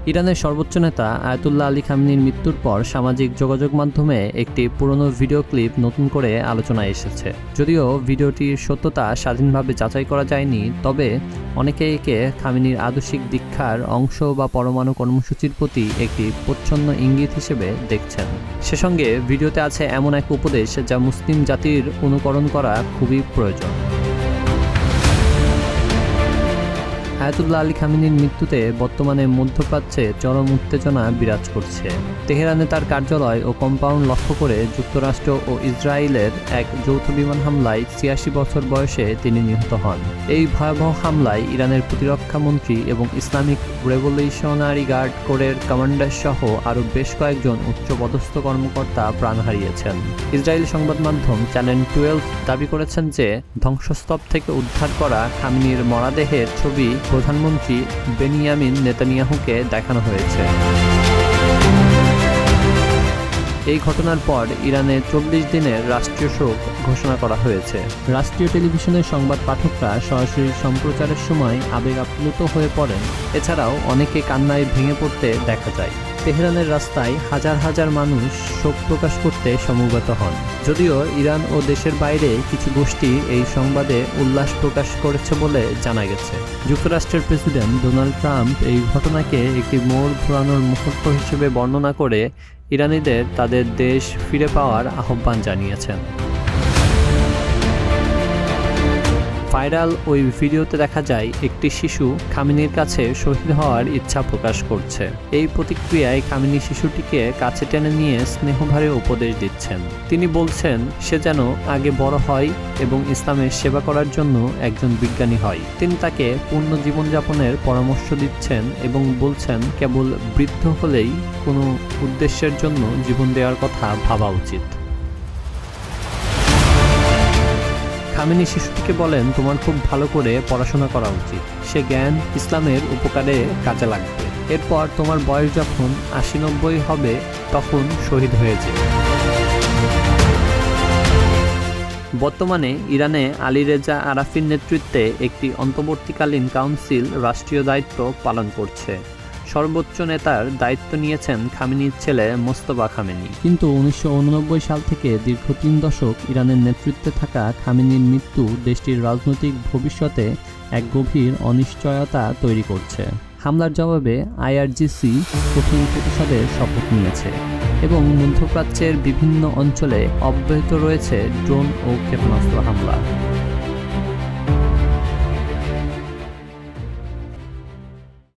ইরানের সর্বোচ্চ নেতা আয়াতুল্লাহ আলী খামেনির মৃত্যুর পর সামাজিক যোগাযোগ মাধ্যমে একটি পুরনো ভিডিও ক্লিপ নতুন করে আলোচনায় এসেছে। যদিও ভিডিওটির সত্যতা স্বাধীনভাবে যাচাই করা যায়নি, তবে অনেকে একে খামেনির আদর্শিক দীক্ষার অংশ বা পরমাণু কর্মসূচির প্রতি একটি প্রচ্ছন্ন ইঙ্গিত হিসেবে দেখছেন। সে সঙ্গে ভিডিওতে আছে এমন এক উপদেশ যা মুসলিম জাতির অনুকরণ করা খুবই প্রয়োজন। আয়াতুল্লাহ আলী খামেনির মৃত্যুতে বর্তমানে মধ্যপ্রাচ্যে চরম উত্তেজনা বিরাজ করছে। তেহরানে তার কার্যালয় ও কম্পাউন্ড লক্ষ্য করে যুক্তরাষ্ট্র ও ইসরায়েলের এক যৌথ বিমান হামলায় ৮৬ বছর বয়সে তিনি নিহত হন। এই ভয়াবহ হামলায় ইরানের প্রতিরক্ষা মন্ত্রী এবং ইসলামিক রেভলিউশনারি গার্ড কোরের কমান্ডার সহ আরও বেশ কয়েকজন উচ্চপদস্থ কর্মকর্তা প্রাণ হারিয়েছেন। ইসরায়েলি সংবাদ মাধ্যম চ্যানেল 12 দাবি করেছেন যে ধ্বংসস্তূপ থেকে উদ্ধার করা খামেনির মরদেহের ছবি প্রধানমন্ত্রী বেনিয়ামিন নেতানিয়াহুকে দেখানো হয়েছে। এই ঘটনার পর ইরানে ৪০ দিনের রাষ্ট্রীয় শোক ঘোষণা করা হয়েছে। রাষ্ট্রীয় টেলিভিশনের সংবাদ পাঠকরা সরাসরি সম্প্রচারের সময় আবেগ আপ্লুত হয়ে পড়েন। এছাড়াও অনেকে কান্নায় ভেঙে পড়তে দেখা যায়। তেহরানের রাস্তায় হাজার হাজার মানুষ শোক প্রকাশ করতে সমবেত হন। যদিও ইরান ও দেশের বাইরে কিছু গোষ্ঠী এই সংবাদে উল্লাস প্রকাশ করেছে বলে জানা গেছে। যুক্তরাষ্ট্রের প্রেসিডেন্ট ডোনাল্ড ট্রাম্প এই ঘটনাকে একটি মোড় ঘোরানোর মুহূর্ত হিসেবে বর্ণনা করে ইরানিদের তাদের দেশ ফিরে পাওয়ার আহ্বান জানিয়েছেন। ভাইরাল ওই ভিডিওতে দেখা যায় একটি শিশু খামেনির কাছে শহীদ হওয়ার ইচ্ছা প্রকাশ করছে। এই প্রতিক্রিয়ায় খামেনি শিশুটিকে কাছে টেনে নিয়ে স্নেহভরে উপদেশ দিচ্ছেন। তিনি বলছেন সে যেন আগে বড় হয় এবং ইসলামের সেবা করার জন্য একজন বিজ্ঞানী হয়। তিনি তাকে পূর্ণ জীবনযাপনের পরামর্শ দিচ্ছেন এবং বলছেন কেবল বৃদ্ধ হলেই কোনো উদ্দেশ্যের জন্য জীবন দেওয়ার কথা ভাবা উচিত। খামেনি শিশুটিকে বলেন, তোমার খুব ভালো করে পড়াশোনা করা উচিত। সে জ্ঞান ইসলামের উপকারে কাজে লাগবে। এরপর তোমার বয়স যখন ৮০-৯০ হবে তখন শহীদ হয়ে যাবে। বর্তমানে ইরানে আলী রেজা আরাফির নেতৃত্বে একটি অন্তর্বর্তীকালীন কাউন্সিল রাষ্ট্রীয় দায়িত্ব পালন করছে। সর্বোচ্চ নেতার দায়িত্ব নিয়েছেন খামেনির ছেলে মোস্তফা খামেনি। কিন্তু ১৯৮৯ সাল থেকে দীর্ঘ ৩ দশক ইরানের নেতৃত্বে থাকা খামেনির মৃত্যু দেশটির রাজনৈতিক ভবিষ্যতে এক গভীর অনিশ্চয়তা তৈরি করছে। হামলার জবাবে আইআরজিসি কঠিন প্রতিশোধের শপথ নিয়েছে এবং মধ্যপ্রাচ্যের বিভিন্ন অঞ্চলে অব্যাহত রয়েছে ড্রোন ও ক্ষেপণাস্ত্র হামলা।